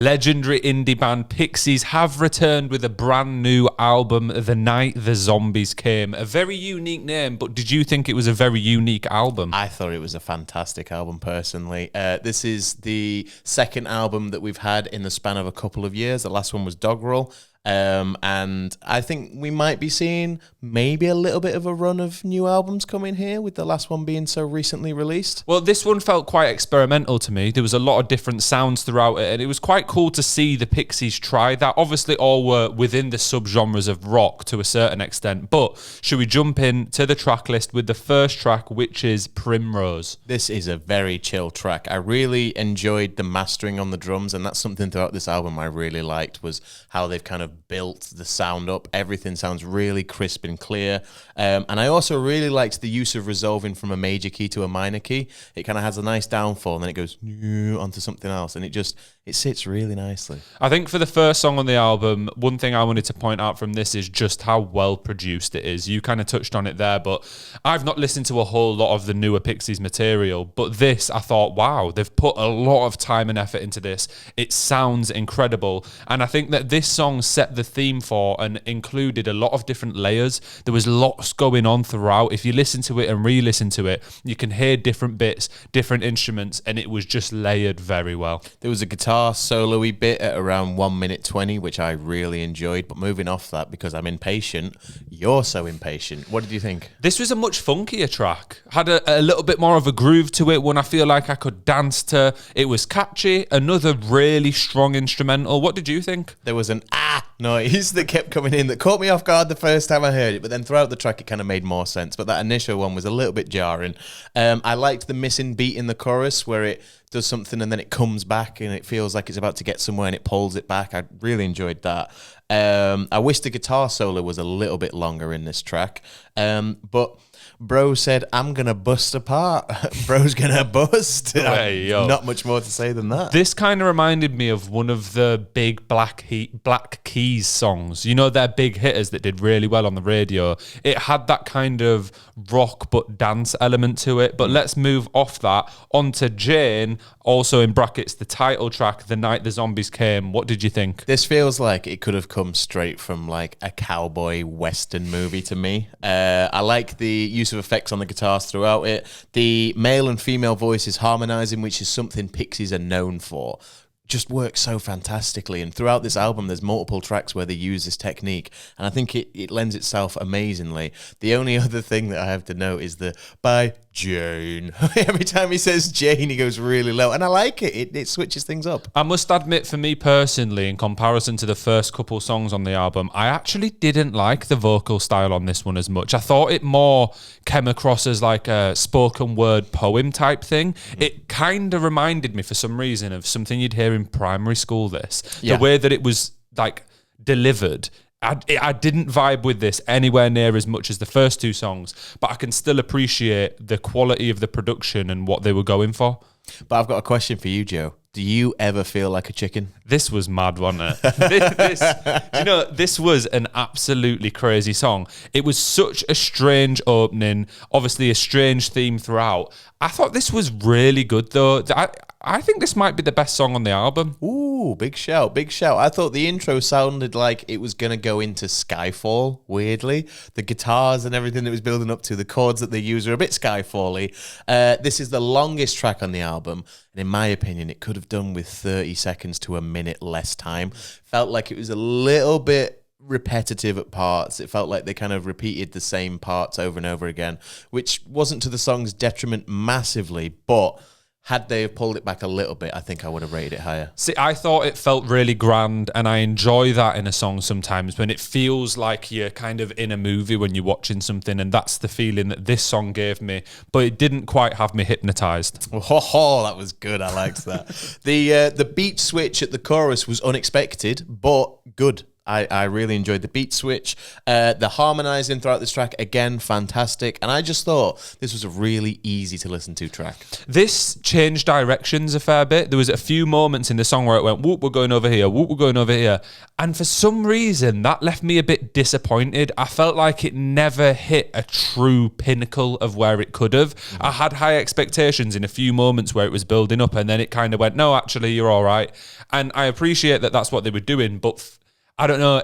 Legendary indie band Pixies have returned with a brand new album, The Night the Zombies Came. A very unique name, but did you think it was a very unique album? I thought it was a fantastic album, personally. This is the second album that we've had in the span of a couple of years. The last one was Doggerel. And I think we might be seeing maybe a little bit of a run of new albums coming here, with the last one being so recently released. Well, this one felt quite experimental to me. There was a lot of different sounds throughout it, and it was quite cool to see the Pixies try that. Obviously, all were within the subgenres of rock to a certain extent, but should we jump in to the track list with the first track, which is Primrose? This is a very chill track. I really enjoyed the mastering on the drums, and that's something throughout this album I really liked, was how they've kind of built the sound up. Everything sounds really crisp and clear. And I also really liked the use of resolving from a major key to a minor key. It kind of has a nice downfall, and then it goes onto something else, and it sits really nicely. I think for the first song on the album, one thing I wanted to point out from this is just how well produced it is. You kind of touched on it there, but I've not listened to a whole lot of the newer Pixies material, but this, I thought, wow, they've put a lot of time and effort into this. It sounds incredible, and I think that this song set the theme for and included a lot of different layers. There was lots going on throughout. If you listen to it and re-listen to it, you can hear different bits, different instruments, and it was just layered very well. There was a guitar solo-y bit at around 1 minute 20, which I really enjoyed. But moving off that, because I'm impatient, you're so impatient. What did you think? This was a much funkier track. Had a little bit more of a groove to it, one I feel like I could dance to. It was catchy. Another really strong instrumental. What did you think? There was an noise that kept coming in that caught me off guard the first time I heard it, but then throughout the track it kind of made more sense. But that initial one was a little bit jarring. I liked the missing beat in the chorus, where it does something and then it comes back and it feels like it's about to get somewhere and it pulls it back. I really enjoyed that. I wish the guitar solo was a little bit longer in this track, but Bro said, I'm going to bust apart. Bro's going to bust. Hey, yo. Not much more to say than that. This kind of reminded me of one of the big Black Keys songs. You know, their big hitters that did really well on the radio. It had that kind of rock but dance element to it. But let's move off that onto Jane, also in brackets, the title track, The Night the Zombies Came. What did you think? This feels like it could have come straight from like a cowboy western movie to me. I like the use of effects on the guitars throughout it. The male and female voices harmonizing, which is something Pixies are known for, just works so fantastically. And throughout this album, there's multiple tracks where they use this technique, and I think it lends itself amazingly. The only other thing that I have to note is the by Jane. Every time he says Jane, he goes really low, and I like it. It switches things up. I must admit, for me personally, in comparison to the first couple songs on the album, I actually didn't like the vocal style on this one as much. I thought it more came across as like a spoken word poem type thing. It kind of reminded me, for some reason, of something you'd hear in primary school. The way that it was like delivered, I didn't vibe with this anywhere near as much as the first two songs, but I can still appreciate the quality of the production and what they were going for. But I've got a question for you, Joe. Do you ever feel like a chicken? This was mad, wasn't it? This was an absolutely crazy song. It was such a strange opening, obviously a strange theme throughout. I thought this was really good, though. I think this might be the best song on the album. Ooh, big shout, big shout. I thought the intro sounded like it was going to go into Skyfall, weirdly. The guitars and everything that was building up to, the chords that they use are a bit Skyfall-y. This is the longest track on the album, and in my opinion, it could have done with 30 seconds to a minute less time. Felt like it was a little bit repetitive at parts. It felt like they kind of repeated the same parts over and over again, which wasn't to the song's detriment massively, but had they have pulled it back a little bit, I think I would have rated it higher. See, I thought it felt really grand, and I enjoy that in a song sometimes, when it feels like you're kind of in a movie when you're watching something, and that's the feeling that this song gave me, but it didn't quite have me hypnotized. Oh, that was good. I liked that. The beat switch at the chorus was unexpected, but good. I really enjoyed the beat switch. The harmonizing throughout this track, again, fantastic. And I just thought this was a really easy to listen to track. This changed directions a fair bit. There was a few moments in the song where it went, whoop, we're going over here, whoop, we're going over here. And for some reason, that left me a bit disappointed. I felt like it never hit a true pinnacle of where it could have. I had high expectations in a few moments where it was building up, and then it kind of went, no, actually, you're all right. And I appreciate that that's what they were doing, but I don't know,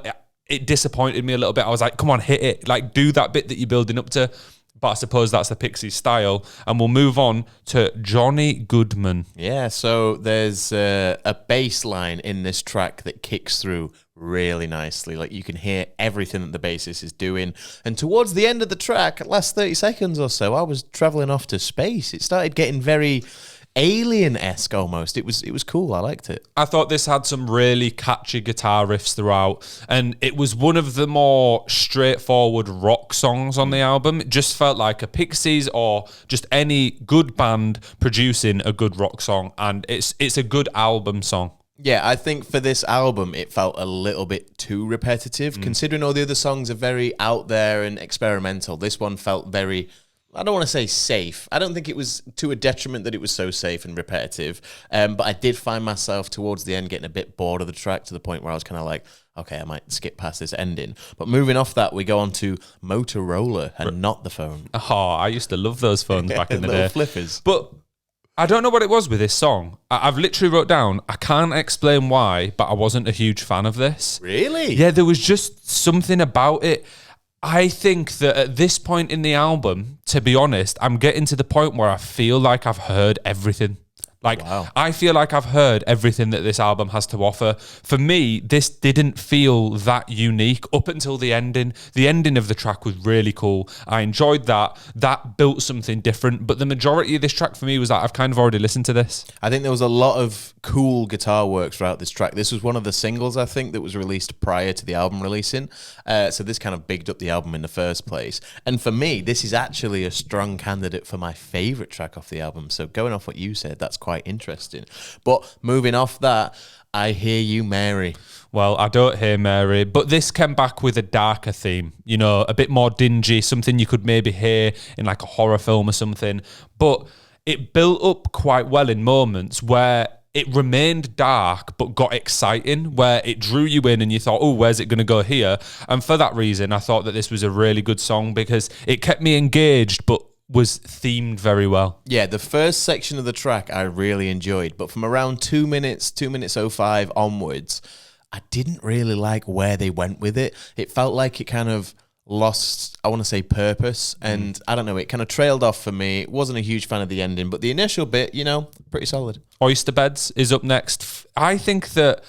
it disappointed me a little bit. I was like, come on, hit it. Like, do that bit that you're building up to. But I suppose that's the Pixies style. And we'll move on to Johnny Goodman. Yeah, so there's a bass line in this track that kicks through really nicely. Like, you can hear everything that the bassist is doing. And towards the end of the track, last 30 seconds or so, I was traveling off to space. It started getting very Alien-esque almost. It was cool. I liked it. I thought this had some really catchy guitar riffs throughout, and it was one of the more straightforward rock songs on the album. It just felt like a Pixies or just any good band producing a good rock song, and it's a good album song. Yeah, I think for this album, it felt a little bit too repetitive. Considering all the other songs are very out there and experimental, this one felt very, I don't want to say safe. I don't think it was to a detriment that it was so safe and repetitive. But I did find myself towards the end getting a bit bored of the track to the point where I was kind of like, okay, I might skip past this ending. But moving off that, we go on to Motorola and not the phone. Oh, I used to love those phones back in the day. Flippers. But I don't know what it was with this song. I've literally wrote down, I can't explain why, but I wasn't a huge fan of this. Really? Yeah, there was just something about it. I think that at this point in the album, to be honest, I'm getting to the point where I feel like I've heard everything. Like, wow. I feel like I've heard everything that this album has to offer. For me, this didn't feel that unique up until the ending. The ending of the track was really cool. I enjoyed that. That built something different. But the majority of this track for me was that I've kind of already listened to this. I think there was a lot of cool guitar work throughout this track. This was one of the singles, I think, that was released prior to the album releasing. So this kind of bigged up the album in the first place. And for me, this is actually a strong candidate for my favorite track off the album. So going off what you said, that's quite interesting. But moving off that, I Hear You, Mary. Well, I don't hear Mary, but this came back with a darker theme, you know, a bit more dingy, something you could maybe hear in like a horror film or something. But it built up quite well in moments where it remained dark but got exciting, where it drew you in and you thought, oh, where's it going to go here? And for that reason, I thought that this was a really good song because it kept me engaged but was themed very well. Yeah, the first section of the track I really enjoyed, but from around 2 minutes 05 onwards, I didn't really like where they went with it. It felt like it kind of lost, I want to say, purpose, and I don't know, it kind of trailed off for me. Wasn't a huge fan of the ending, but the initial bit, you know, pretty solid. Oyster Beds is up next. I think that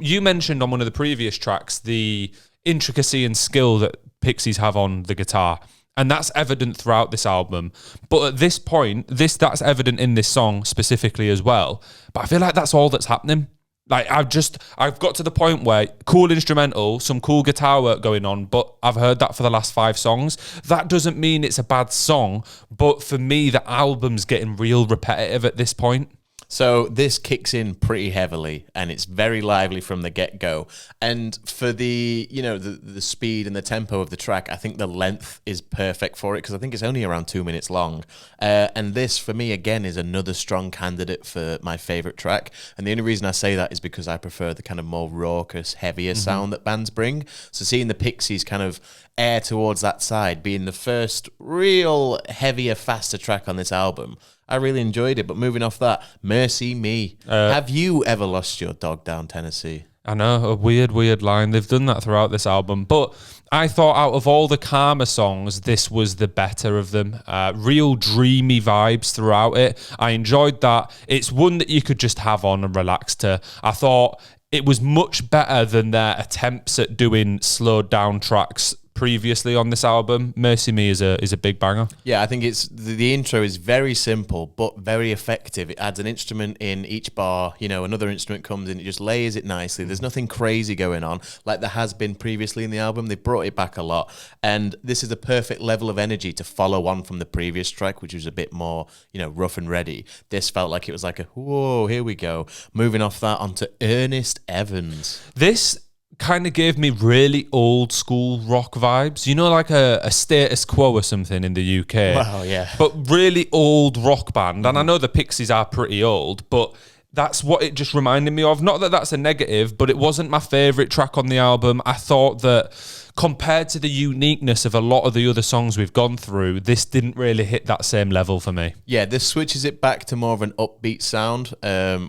you mentioned on one of the previous tracks the intricacy and skill that Pixies have on the guitar. And that's evident throughout this album. But at this point, that's evident in this song specifically as well. But I feel like that's all that's happening. Like, I've got to the point where cool instrumental, some cool guitar work going on, but I've heard that for the last 5 songs. That doesn't mean it's a bad song, but for me, the album's getting real repetitive at this point. So this kicks in pretty heavily, and it's very lively from the get-go. And for the, you know, the speed and the tempo of the track, I think the length is perfect for it because I think it's only around 2 minutes long. And this, for me, again, is another strong candidate for my favorite track. And the only reason I say that is because I prefer the kind of more raucous, heavier sound that bands bring. So seeing the Pixies kind of air towards that side, being the first real heavier, faster track on this album, I really enjoyed it. But moving off that, Mercy Me. Have you ever lost your dog down Tennessee? I know, a weird line. They've done that throughout this album. But I thought out of all the calmer songs, this was the better of them. Real dreamy vibes throughout it. I enjoyed that. It's one that you could just have on and relax to. I thought it was much better than their attempts at doing slowed down tracks previously on this album. Mercy Me is a big banger. Yeah, I think it's the intro is very simple but very effective. It adds an instrument in each bar, you know, another instrument comes in, it just layers it nicely. There's nothing crazy going on like there has been previously in the album. They brought it back a lot, and this is a perfect level of energy to follow on from the previous track, which was a bit more, you know, rough and ready. This felt like it was like a whoa, here we go. Moving off that onto Ernest Evans. This kind of gave me really old school rock vibes. You know, like a Status Quo or something in the UK. Wow, yeah. But really old rock band. And I know the Pixies are pretty old, but that's what it just reminded me of. Not that that's a negative, but it wasn't my favourite track on the album. I thought that compared to the uniqueness of a lot of the other songs we've gone through, this didn't really hit that same level for me. Yeah, this switches it back to more of an upbeat sound,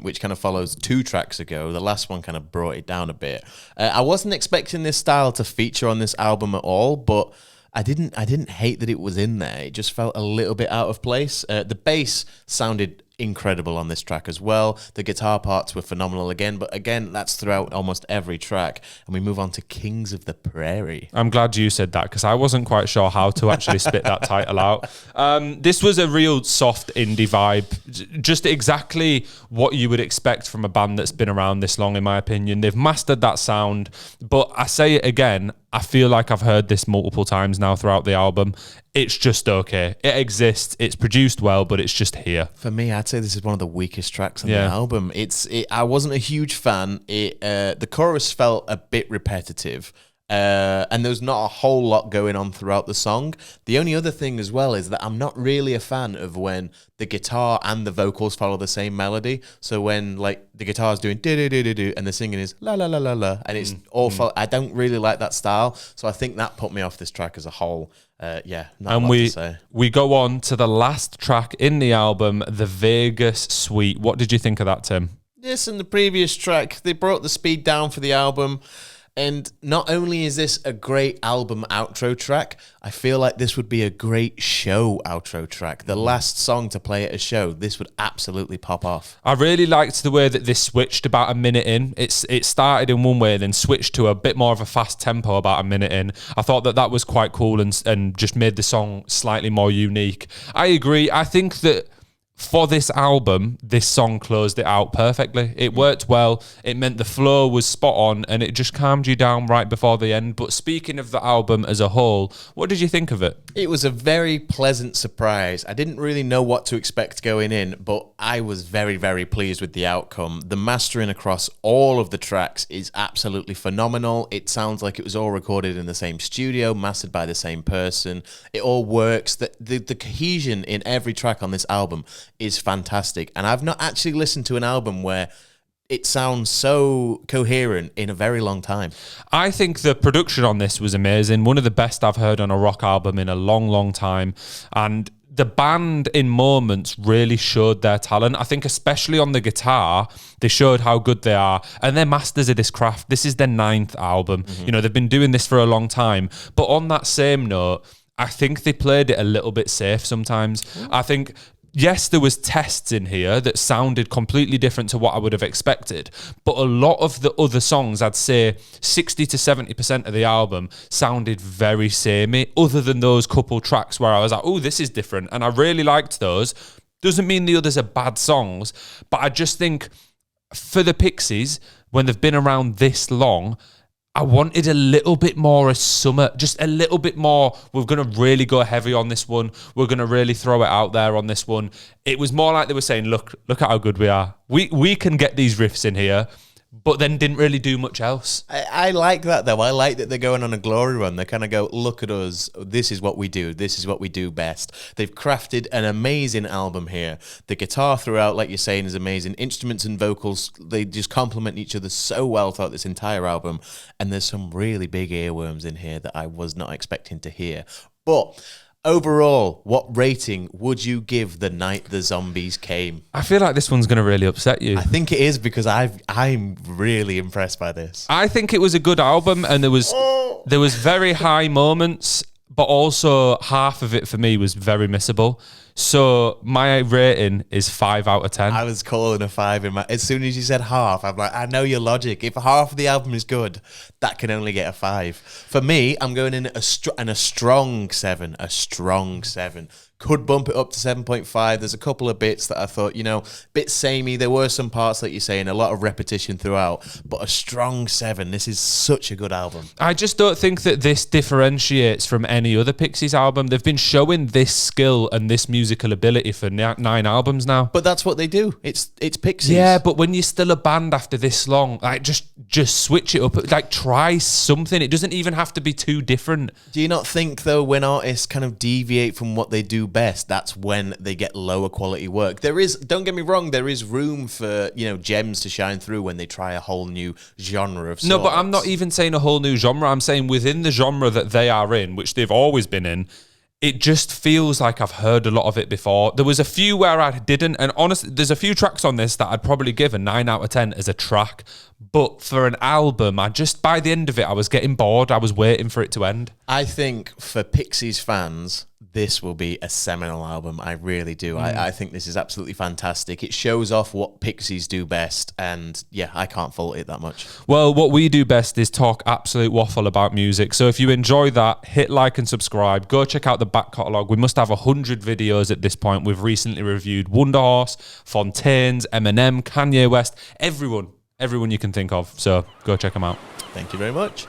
which kind of follows 2 tracks ago. The last one kind of brought it down a bit. I wasn't expecting this style to feature on this album at all, but I didn't hate that it was in there. It just felt a little bit out of place. The bass sounded incredible on this track as well. The guitar parts were phenomenal again, but again, that's throughout almost every track. And we move on to Kings of the Prairie. I'm glad you said that because I wasn't quite sure how to actually spit that title out. This was a real soft indie vibe, just exactly what you would expect from a band that's been around this long, in my opinion. They've mastered that sound, but I say it again, I feel like I've heard this multiple times now throughout the album. It's just okay. It exists. It's produced well, but it's just here. For me, I'd say this is one of the weakest tracks on the album. I wasn't a huge fan. The chorus felt a bit repetitive. And there's not a whole lot going on throughout the song. The only other thing as well is that I'm not really a fan of when the guitar and the vocals follow the same melody. So when like the guitar's doing do and the singing is la la la la la, and it's awful. I don't really like that style. So I think that put me off this track as a whole. Not a lot to say. We go on to the last track in the album, the Vegas Suite. What did you think of that, Tim? This and the previous track, they brought the speed down for the album. And not only is this a great album outro track, I feel like this would be a great show outro track. The last song to play at a show, this would absolutely pop off. I really liked the way that this switched about a minute in. It started in one way, then switched to a bit more of a fast tempo about a minute in. I thought that was quite cool and just made the song slightly more unique. I agree. I think that for this album, this song closed it out perfectly. It worked well. It meant the flow was spot on and it just calmed you down right before the end. But speaking of the album as a whole, what did you think of it? It was a very pleasant surprise. I didn't really know what to expect going in, but I was very, very pleased with the outcome. The mastering across all of the tracks is absolutely phenomenal. It sounds like it was all recorded in the same studio, mastered by the same person. It all works. The cohesion in every track on this album is fantastic. And I've not actually listened to an album where it sounds so coherent in a very long time. I think the production on this was amazing. One of the best I've heard on a rock album in a long, long time. And the band in moments really showed their talent. I think especially on the guitar, they showed how good they are. And they're masters of this craft. This is their 9th album. Mm-hmm. You know, they've been doing this for a long time. But on that same note, I think they played it a little bit safe sometimes. Ooh. I think, yes, there was tests in here that sounded completely different to what I would have expected, but a lot of the other songs, I'd say 60 to 70% of the album sounded very samey, other than those couple tracks where I was like, oh, this is different, and I really liked those. Doesn't mean the others are bad songs, but I just think for the Pixies, when they've been around this long, I wanted a little bit more of summer, just a little bit more. We're going to really go heavy on this one. We're going to really throw it out there on this one. It was more like they were saying, look at how good we are. We can get these riffs in here, but then didn't really do much else. I like that, though. I like that they're going on a glory run. They kind of go, look at us. This is what we do. This is what we do best. They've crafted an amazing album here. The guitar throughout, like you're saying, is amazing. Instruments and vocals, they just complement each other so well throughout this entire album. And there's some really big earworms in here that I was not expecting to hear. But overall, what rating would you give The Night the Zombies Came? I feel like this one's going to really upset you. I think it is because I'm really impressed by this. I think it was a good album and there was very high moments, but also half of it for me was very missable. So my rating is 5 out of 10. I was calling a 5 as soon as you said half, I'm like, I know your logic. If half of the album is good, that can only get a 5. For me, I'm going in a strong 7. A strong 7. Could bump it up to 7.5. There's a couple of bits that I thought, bit samey. There were some parts, like you're saying, a lot of repetition throughout, but a strong 7. This is such a good album. I just don't think that this differentiates from any other Pixies album. They've been showing this skill and this music musical ability for 9 albums now. But that's what they do. It's Pixies. Yeah, but when you're still a band after this long, like just switch it up. Like try something. It doesn't even have to be too different. Do you not think though, when artists kind of deviate from what they do best, that's when they get lower quality work? Don't get me wrong, there is room for, gems to shine through when they try a whole new genre of sorts. No, but I'm not even saying a whole new genre. I'm saying within the genre that they are in, which they've always been in, it just feels like I've heard a lot of it before. There was a few where I didn't, and honestly, there's a few tracks on this that I'd probably give a 9 out of 10 as a track. But for an album, by the end of it, I was getting bored. I was waiting for it to end. I think for Pixies fans, this will be a seminal album. I really do. I think this is absolutely fantastic. It shows off what Pixies do best, and yeah, I can't fault it that much. Well, what we do best is talk absolute waffle about music. So if you enjoy that, hit like and subscribe. Go check out the back catalogue. We must have 100 videos at this point. We've recently reviewed Wonderhorse, Fontaines, Eminem, Kanye West, everyone you can think of. So go check them out. Thank you very much.